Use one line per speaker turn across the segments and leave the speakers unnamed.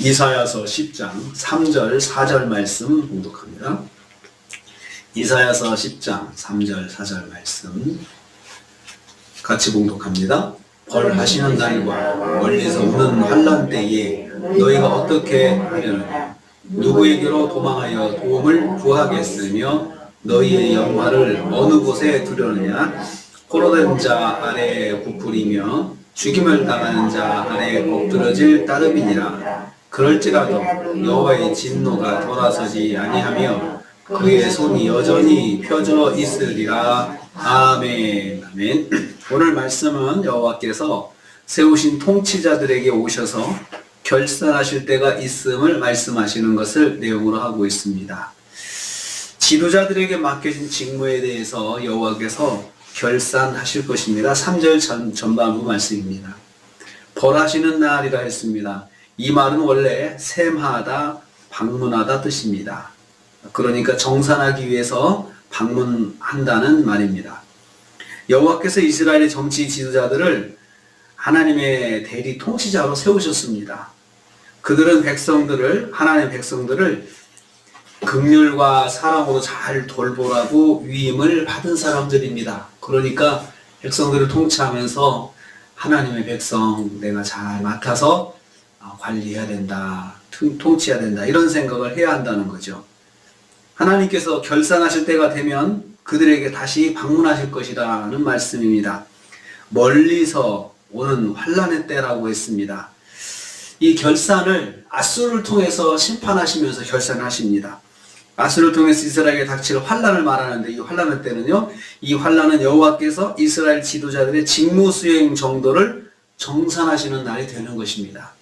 이사야서 10장 3절 4절 말씀 봉독합니다. 이사야서 10장 3절 4절 말씀 같이 봉독합니다. 벌하시는 날과 멀리서 오는 환난 때에 너희가 어떻게 하려느냐? 누구에게로 도망하여 도움을 구하겠으며 너희의 영화를 어느 곳에 두려느냐? 포로된 자 아래에 부풀이며 죽임을 당하는 자 아래에 엎드러질 따름이니라. 그럴지라도 여호와의 진노가 돌아서지 아니하며 그의 손이 여전히 펴져 있으리라. 아멘. 아멘. 오늘 말씀은 여호와께서 세우신 통치자들에게 오셔서 결산하실 때가 있음을 말씀하시는 것을 내용으로 하고 있습니다. 지도자들에게 맡겨진 직무에 대해서 여호와께서 결산하실 것입니다. 3절 전반부 말씀입니다. 벌하시는 날이라 했습니다. 이 말은 원래 셈하다, 방문하다 뜻입니다. 그러니까 정산하기 위해서 방문한다는 말입니다. 여호와께서 이스라엘의 정치 지도자들을 하나님의 대리 통치자로 세우셨습니다. 그들은 하나님의 백성들을 긍휼과 사랑으로 잘 돌보라고 위임을 받은 사람들입니다. 그러니까 백성들을 통치하면서 하나님의 백성 내가 잘 맡아서 관리해야 된다, 통치해야 된다, 이런 생각을 해야 한다는 거죠. 하나님께서 결산하실 때가 되면 그들에게 다시 방문하실 것이라는 말씀입니다. 멀리서 오는 환난의 때라고 했습니다. 이 결산을 앗술을 통해서 심판하시면서 결산하십니다. 앗술을 통해서 이스라엘에게 닥칠 환난을 말하는데, 이 환난의 때는요, 이 환난은 여호와께서 이스라엘 지도자들의 직무 수행 정도를 정산하시는 날이 되는 것입니다.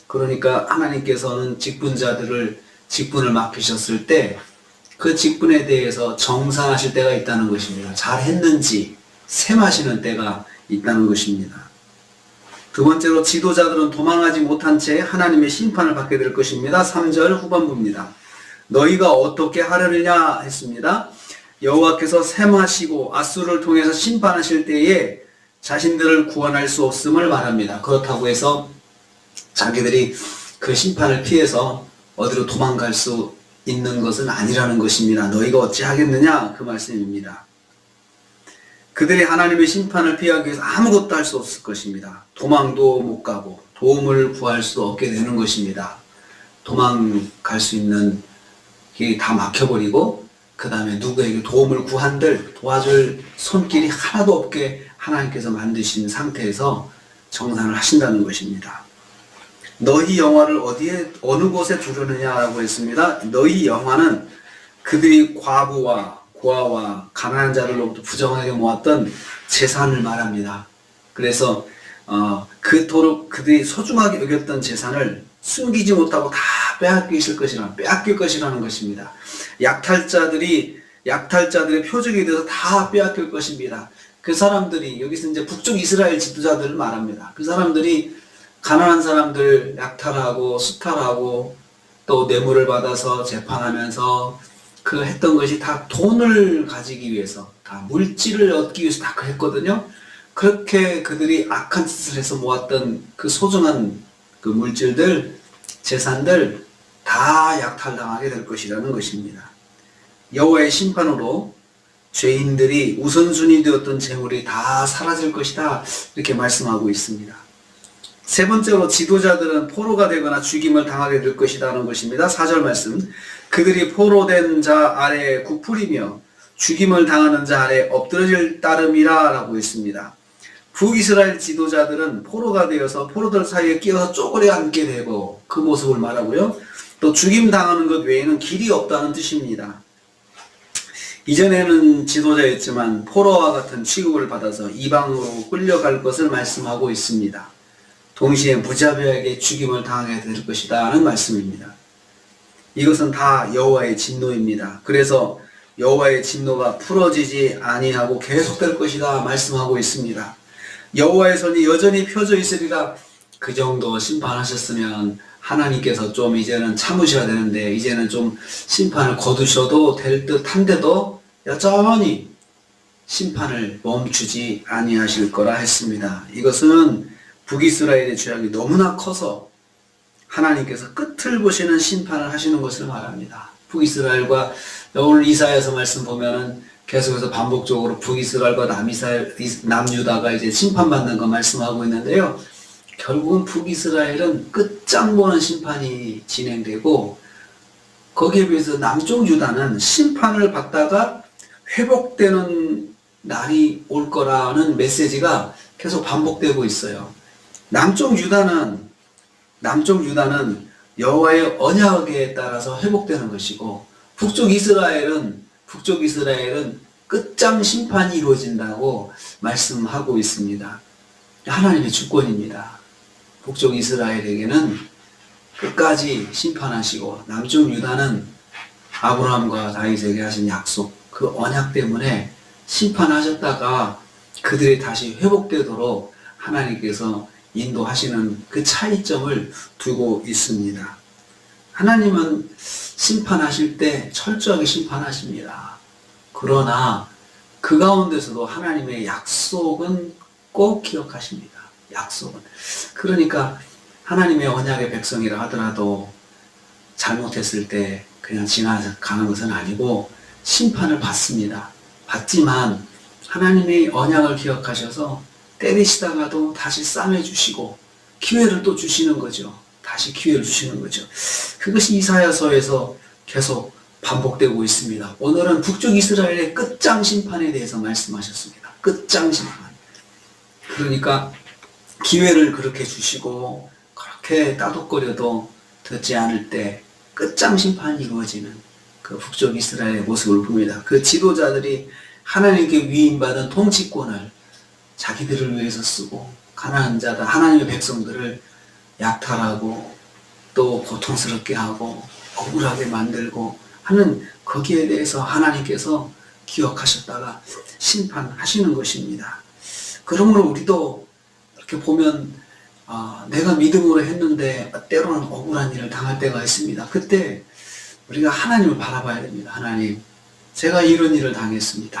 그러니까 하나님께서는 직분을 맡기셨을 때 그 직분에 대해서 정산하실 때가 있다는 것입니다. 잘했는지 셈하시는 때가 있다는 것입니다. 두 번째로 지도자들은 도망하지 못한 채 하나님의 심판을 받게 될 것입니다. 3절 후반부입니다. 너희가 어떻게 하려느냐 했습니다. 여호와께서 셈하시고 앗술을 통해서 심판하실 때에 자신들을 구원할 수 없음을 말합니다. 그렇다고 해서 자기들이 그 심판을 피해서 어디로 도망갈 수 있는 것은 아니라는 것입니다. 너희가 어찌하겠느냐 그 말씀입니다. 그들이 하나님의 심판을 피하기 위해서 아무것도 할 수 없을 것입니다. 도망도 못 가고 도움을 구할 수 없게 되는 것입니다. 도망갈 수 있는 길이 다 막혀버리고 그 다음에 누구에게 도움을 구한들 도와줄 손길이 하나도 없게 하나님께서 만드신 상태에서 정산을 하신다는 것입니다. 너희 영화를 어느 곳에 두려느냐라고 했습니다. 너희 영화는 그들이 과부와 고아와 가난한 자들로부터 부정하게 모았던 재산을 말합니다. 그래서 그토록 그들이 소중하게 여겼던 재산을 숨기지 못하고 다 빼앗길 것이라는 것입니다. 약탈자들의 표적에 대해서 다 빼앗길 것입니다. 그 사람들이, 여기서 이제 북쪽 이스라엘 지도자들을 말합니다. 그 사람들이 가난한 사람들 약탈하고 수탈하고 또 뇌물을 받아서 재판하면서 그 했던 것이 다 돈을 가지기 위해서, 다 물질을 얻기 위해서 다 했거든요. 그렇게 그들이 악한 짓을 해서 모았던 그 소중한 그 물질들, 재산들 다 약탈당하게 될 것이라는 것입니다. 여호와의 심판으로 죄인들이 우선순위 되었던 재물이 다 사라질 것이다, 이렇게 말씀하고 있습니다. 세 번째로 지도자들은 포로가 되거나 죽임을 당하게 될 것이라는 것입니다. 4절 말씀. 그들이 포로된 자 아래에 굽풀이며 죽임을 당하는 자 아래에 엎드러질 따름이라 라고 했습니다. 북이스라엘 지도자들은 포로가 되어서 포로들 사이에 끼어서 쪼그려 앉게 되고 그 모습을 말하고요. 또 죽임 당하는 것 외에는 길이 없다는 뜻입니다. 이전에는 지도자였지만 포로와 같은 취급을 받아서 이방으로 끌려갈 것을 말씀하고 있습니다. 동시에 무자비하게 죽임을 당하게 될 것이다 하는 말씀입니다. 이것은 다 여호와의 진노입니다. 그래서 여호와의 진노가 풀어지지 아니하고 계속될 것이다 말씀하고 있습니다. 여호와의 손이 여전히 펴져 있으리라. 그 정도 심판하셨으면 하나님께서 좀 이제는 참으셔야 되는데 이제는 좀 심판을 거두셔도 될 듯한데도 여전히 심판을 멈추지 아니하실 거라 했습니다. 이것은 북이스라엘의 죄악이 너무나 커서 하나님께서 끝을 보시는 심판을 하시는 것을 말합니다. 북이스라엘과 오늘 이사야서 말씀 보면은 계속해서 반복적으로 북이스라엘과 남유다가 이제 심판받는 거 말씀하고 있는데요. 결국은 북이스라엘은 끝장 보는 심판이 진행되고 거기에 비해서 남쪽 유다는 심판을 받다가 회복되는 날이 올 거라는 메시지가 계속 반복되고 있어요. 남쪽 유다는 여호와의 언약에 따라서 회복되는 것이고 북쪽 이스라엘은 끝장 심판이 이루어진다고 말씀하고 있습니다. 하나님의 주권입니다. 북쪽 이스라엘에게는 끝까지 심판하시고 남쪽 유다는 아브라함과 다윗에게 하신 약속, 그 언약 때문에 심판하셨다가 그들이 다시 회복되도록 하나님께서 인도하시는 그 차이점을 두고 있습니다. 하나님은 심판하실 때 철저하게 심판하십니다. 그러나 그 가운데서도 하나님의 약속은 꼭 기억하십니다. 약속은. 그러니까 하나님의 언약의 백성이라 하더라도 잘못했을 때 그냥 지나가는 것은 아니고 심판을 받습니다. 받지만 하나님의 언약을 기억하셔서 때리시다가도 다시 싸매주시고 기회를 또 주시는 거죠. 다시 기회를 주시는 거죠. 그것이 이사야서에서 계속 반복되고 있습니다. 오늘은 북쪽 이스라엘의 끝장 심판에 대해서 말씀하셨습니다. 끝장 심판. 그러니까 기회를 그렇게 주시고 그렇게 따독거려도 듣지 않을 때 끝장 심판이 이루어지는 그 북쪽 이스라엘의 모습을 봅니다. 그 지도자들이 하나님께 위임받은 통치권을 자기들을 위해서 쓰고 가난한 자들, 하나님의 백성들을 약탈하고 또 고통스럽게 하고 억울하게 만들고 하는 거기에 대해서 하나님께서 기억하셨다가 심판하시는 것입니다. 그러므로 우리도 이렇게 보면 내가 믿음으로 했는데 때로는 억울한 일을 당할 때가 있습니다. 그때 우리가 하나님을 바라봐야 됩니다. 하나님, 제가 이런 일을 당했습니다.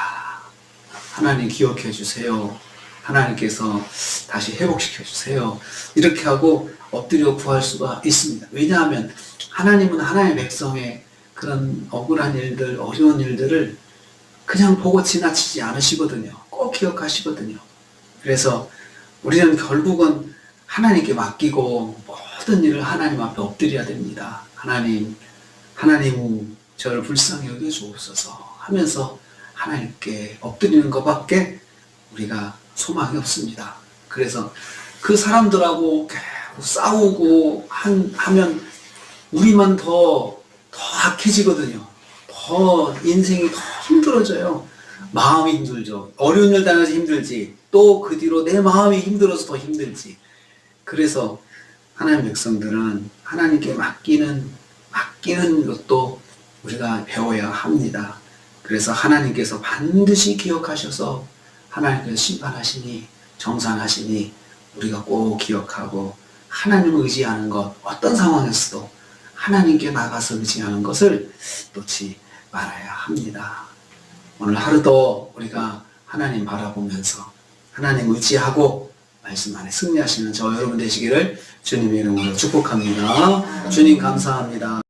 하나님 기억해 주세요. 하나님께서 다시 회복시켜 주세요. 이렇게 하고 엎드려 구할 수가 있습니다. 왜냐하면 하나님은 하나님의 백성의 그런 억울한 일들, 어려운 일들을 그냥 보고 지나치지 않으시거든요. 꼭 기억하시거든요. 그래서 우리는 결국은 하나님께 맡기고 모든 일을 하나님 앞에 엎드려야 됩니다. 하나님 저를 불쌍히 여겨 주옵소서 하면서 하나님께 엎드리는 것밖에 우리가 소망이 없습니다. 그래서 그 사람들하고 계속 싸우고 하면 우리만 더 악해지거든요. 더 인생이 더 힘들어져요. 마음이 힘들죠. 어려운 일 당해서 힘들지. 또 그 뒤로 내 마음이 힘들어서 더 힘들지. 그래서 하나님 백성들은 하나님께 맡기는 것도 우리가 배워야 합니다. 그래서 하나님께서 반드시 기억하셔서 하나님께서 심판하시니 정산하시니 우리가 꼭 기억하고 하나님을 의지하는 것, 어떤 상황에서도 하나님께 나가서 의지하는 것을 놓지 말아야 합니다. 오늘 하루도 우리가 하나님 바라보면서 하나님 의지하고 말씀 안에 승리하시는 저 여러분 되시기를 주님의 이름으로 축복합니다. 주님 감사합니다.